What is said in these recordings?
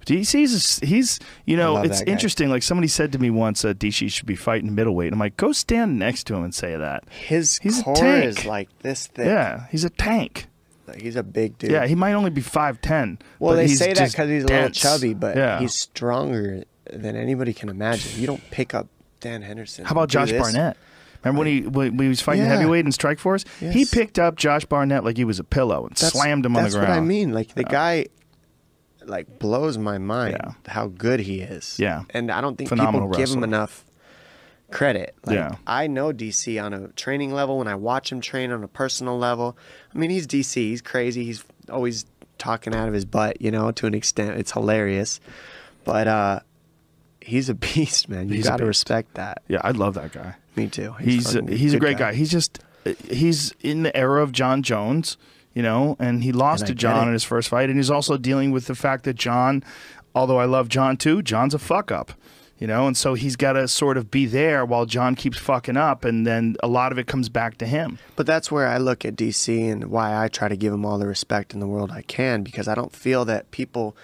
he's you know, it's interesting. Like somebody said to me once, DC should be fighting middleweight. I'm like, go stand next to him and say that. He's core a tank. Is like this thick. Yeah, he's a tank. Like, he's a big dude. Yeah, he might only be 5'10". Well, they say that because he's a little chubby, but he's stronger than anybody can imagine. You don't pick up Dan Henderson. How about Josh Barnett? Remember when he was fighting heavyweight in Strikeforce? Yes. He picked up Josh Barnett like he was a pillow and slammed him on the ground. That's what I mean. Like, the guy like blows my mind how good he is. Yeah. And I don't think Phenomenal people give him wrestler. enough credit. Like, Yeah. I know DC on a training level when I watch him train on a personal level. I mean, he's DC. He's crazy. He's always talking out of his butt, you know, to an extent. It's hilarious. But he's a beast, man. You got to respect that. Yeah, I love that guy. Me too. He's a great guy. He's in the era of John Jones, you know, and he lost to John in his first fight, and he's also dealing with the fact that John, although I love John too, John's a fuck up, you know, and so he's got to sort of be there while John keeps fucking up, and then a lot of it comes back to him. But that's where I look at DC and why I try to give him all the respect in the world I can, because I don't feel that people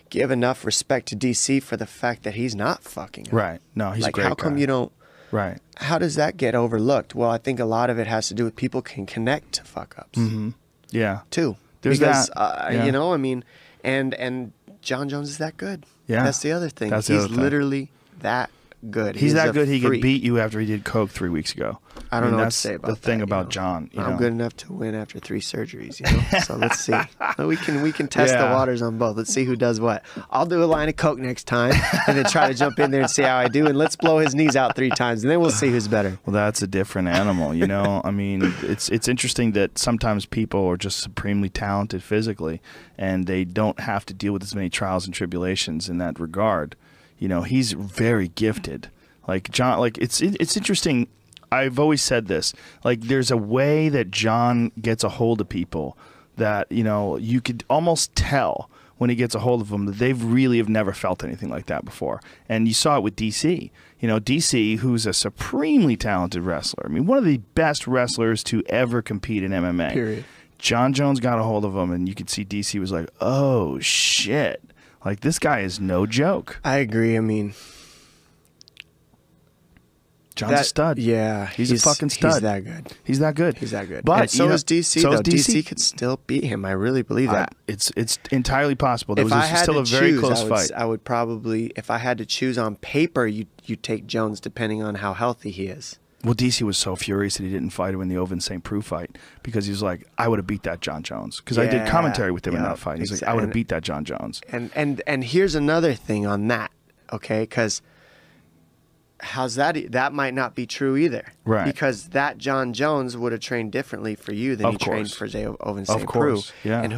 give enough respect to DC for the fact that he's not fucking up. Right. No, he's a great guy. How come you don't? Right. How does that get overlooked? Well, I think a lot of it has to do with people can connect to fuck-ups. Mm-hmm. Yeah. Too. There's because, that. You know, I mean, and John Jones is that good. Yeah. That's the other thing. He's literally that good. He's that good he could beat you after he did coke 3 weeks ago. I don't know what to say about that. That's the thing about John. I'm good enough to win after 3 surgeries, you know? So let's see. We can test the waters on both. Let's see who does what. I'll do a line of coke next time and then try to jump in there and see how I do. And let's blow his knees out 3 times and then we'll see who's better. Well, that's a different animal, you know? I mean, it's interesting that sometimes people are just supremely talented physically and they don't have to deal with as many trials and tribulations in that regard. You know, he's very gifted. Like John, like it's interesting. I've always said this. Like, there's a way that John gets a hold of people that, you know, you could almost tell when he gets a hold of them that they've really have never felt anything like that before. And you saw it with DC. You know, DC, who's a supremely talented wrestler. I mean, one of the best wrestlers to ever compete in MMA. Period. John Jones got a hold of him, and you could see DC was like, oh, shit. Like, this guy is no joke. I agree. I mean, John's a stud. Yeah. He's a fucking stud. He's that good. He's that good. He's that good. But and so is DC, so though. is DC. DC could still beat him. I really believe that. It's entirely possible. There if was I had still to a very choose, close fight. I would probably, if I had to choose on paper, you take Jones depending on how healthy he is. Well, DC was so furious that he didn't fight him in the Oven St. Preux fight because he was like, I would have beat that John Jones. Because I did commentary with him in that fight. He's like, I would have beat that John Jones. And here's another thing on that, okay? Because how's that? That might not be true either. Right. Because that John Jones would have trained differently for you than he trained for Oven St. Preux. Yeah. And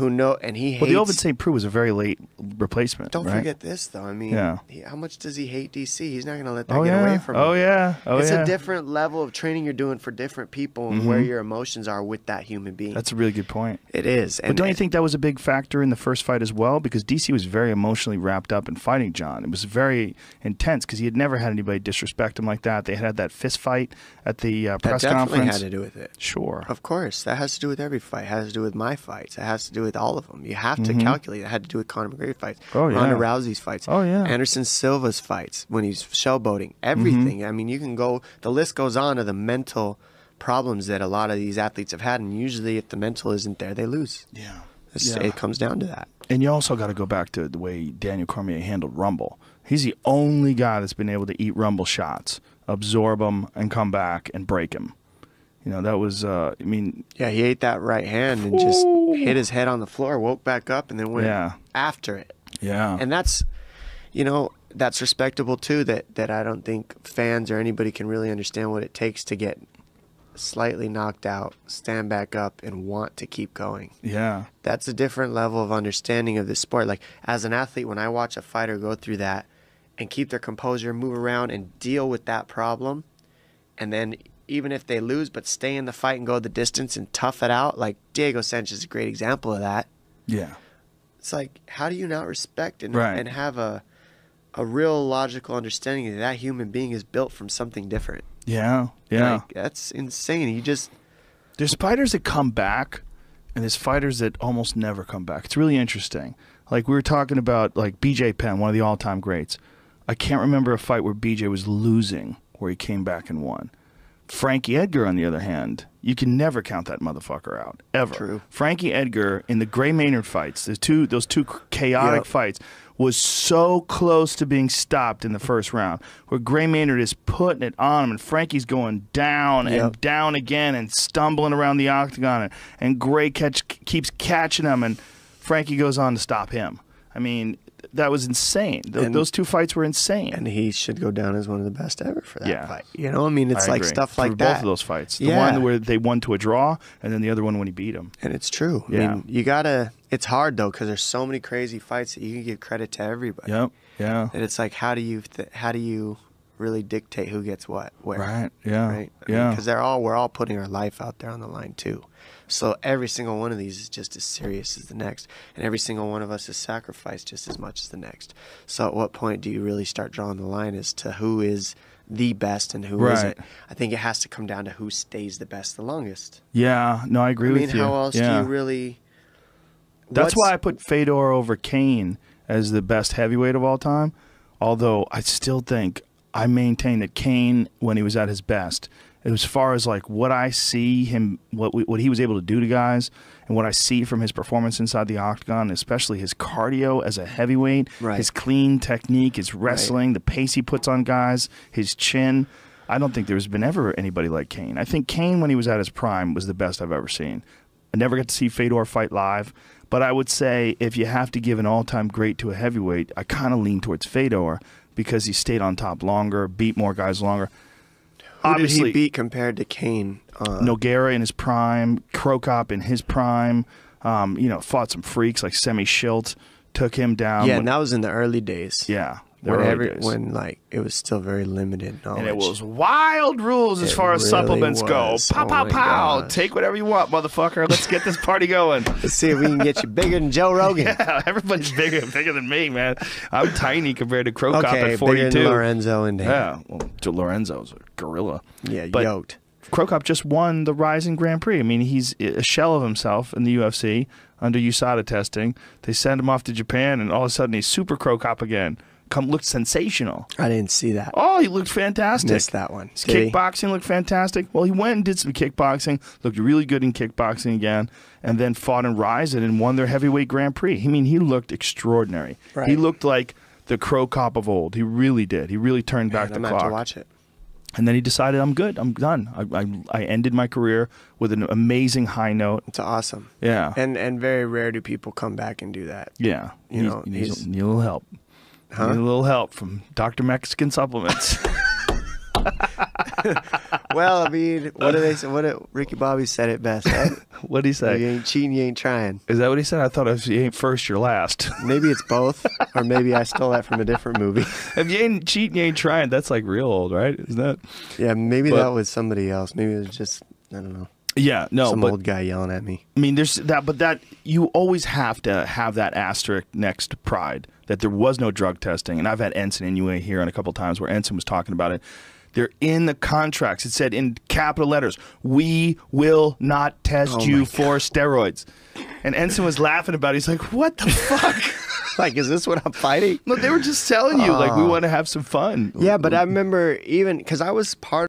he hates... Well, the Oven St. Preux was a very late replacement. Don't forget this, though. I mean, how much does he hate DC? He's not going to let that get away from him. Oh, yeah. It's a different level of training you're doing for different people and where your emotions are with that human being. That's a really good point. It is. But don't you think that was a big factor in the first fight as well? Because DC was very emotionally wrapped up in fighting John. It was very intense because he had never had anybody disrespect him like that. They had that fist fight at the press conference. That definitely had to do with it. Sure. Of course. That has to do with every fight. It has to do with my fights. It has to do with all of them. You have to calculate. It had to do with Conor McGregor fights. Ronda Rousey's fights. Oh, yeah. Anderson Silva's fights when he's showboating. Everything. I mean, you can go, the list goes on of the mental problems that a lot of these athletes have had. And usually if the mental isn't there, they lose. Yeah. It comes down to that. And you also got to go back to the way Daniel Cormier handled Rumble. He's the only guy that's been able to eat Rumble shots, absorb them, and come back and break him. You know, that was, I mean... Yeah, he ate that right hand and just hit his head on the floor, woke back up, and then went after it. Yeah. And that's, you know, that's respectable, too, that I don't think fans or anybody can really understand what it takes to get slightly knocked out, stand back up, and want to keep going. Yeah. That's a different level of understanding of this sport. Like, as an athlete, when I watch a fighter go through that and keep their composure, move around, and deal with that problem, and then... even if they lose, but stay in the fight and go the distance and tough it out. Like Diego Sanchez is a great example of that. Yeah. It's like, how do you not respect and have a real logical understanding that that human being is built from something different? Yeah. Yeah. Like, that's insane. There's fighters that come back, and there's fighters that almost never come back. It's really interesting. Like, we were talking about, like, BJ Penn, one of the all-time greats. I can't remember a fight where BJ was losing where he came back and won. Frankie Edgar, on the other hand, you can never count that motherfucker out, ever. True. Frankie Edgar, in the Gray Maynard fights, those two chaotic fights, was so close to being stopped in the first round, where Gray Maynard is putting it on him, and Frankie's going down and down again and stumbling around the octagon, and Gray keeps catching him, and Frankie goes on to stop him. I mean, that was insane. Those two fights were insane. And he should go down as one of the best ever for that fight. You know, I mean, it's I like agree. stuff like for that. both of those fights. The one where they won to a draw, and then the other one when he beat him. And it's true. I mean, you gotta. It's hard though, because there's so many crazy fights that you can give credit to everybody. Yep. Yeah. And it's like, how do you really dictate who gets what where? Right. Yeah. Right. Because we're all putting our life out there on the line too. So every single one of these is just as serious as the next, and every single one of us is sacrificed just as much as the next. So at what point do you really start drawing the line as to who is the best and who isn't? I think it has to come down to who stays the best the longest. Yeah. No, I agree with you. I mean, how else do you really... That's why I put Fedor over Kane as the best heavyweight of all time, although I still think I maintain that Kane, when he was at his best, as far as like what I see him, what he was able to do to guys, and what I see from his performance inside the octagon, especially his cardio as a heavyweight, his clean technique, his wrestling, the pace he puts on guys, his chin. I don't think there's been ever anybody like Kane. I think Kane, when he was at his prime, was the best I've ever seen. I never got to see Fedor fight live, but I would say if you have to give an all-time great to a heavyweight, I kind of lean towards Fedor because he stayed on top longer, beat more guys longer. Who did he beat compared to Kane? Nogueira in his prime, Krokop in his prime. Fought some freaks like Semi Schilt, took him down. Yeah, and that was in the early days. Yeah. When like it was still very limited knowledge. And it was wild rules as far as supplements go. Pow, pow, pow. Gosh. Take whatever you want, motherfucker. Let's get this party going. Let's see if we can get you bigger than Joe Rogan. Yeah, everybody's bigger than me, man. I'm tiny compared to Krokop at 42. Bigger than Lorenzo and Dan. Yeah, well, Lorenzo's a gorilla. Yeah, but yoked. Krokop just won the Rising Grand Prix. I mean, he's a shell of himself in the UFC under USADA testing. They send him off to Japan, and all of a sudden he's super Krokop again. Looked sensational. I didn't see that. Oh, he looked fantastic. Missed that one. His kickboxing looked fantastic. Well, he went and did some kickboxing, looked really good in kickboxing again, and then fought in Rizin and won their heavyweight Grand Prix. I mean, he looked extraordinary. Right. He looked like the Krokop of old. He really did. He really turned back the clock. I'm going to watch it. And then he decided, I'm good. I'm done. I ended my career with an amazing high note. It's awesome. Yeah. And very rare do people come back and do that. Yeah. You know, need a little help. Huh? Need a little help from Dr. Mexican Supplements. Well, I mean, what do they say? Ricky Bobby said it best, right? What did he say? If you ain't cheating, you ain't trying. Is that what he said? I thought if you ain't first, you're last. Maybe it's both, or maybe I stole that from a different movie. If you ain't cheating, you ain't trying. That's like real old, right? Isn't that? Yeah, maybe that was somebody else. Maybe it was just, I don't know. Yeah, no, some old guy yelling at me. I mean, there's that, but that you always have to have that asterisk next to pride that there was no drug testing. And I've had Ensign Inoue here on a couple of times where Ensign was talking about it. They're in the contracts. It said in capital letters, "We will not test you for steroids." And Ensign was laughing about it. He's like, "What the fuck? Like, is this what I'm fighting?" Look, they were just telling you, like, we want to have some fun. Yeah, but I remember even because I was part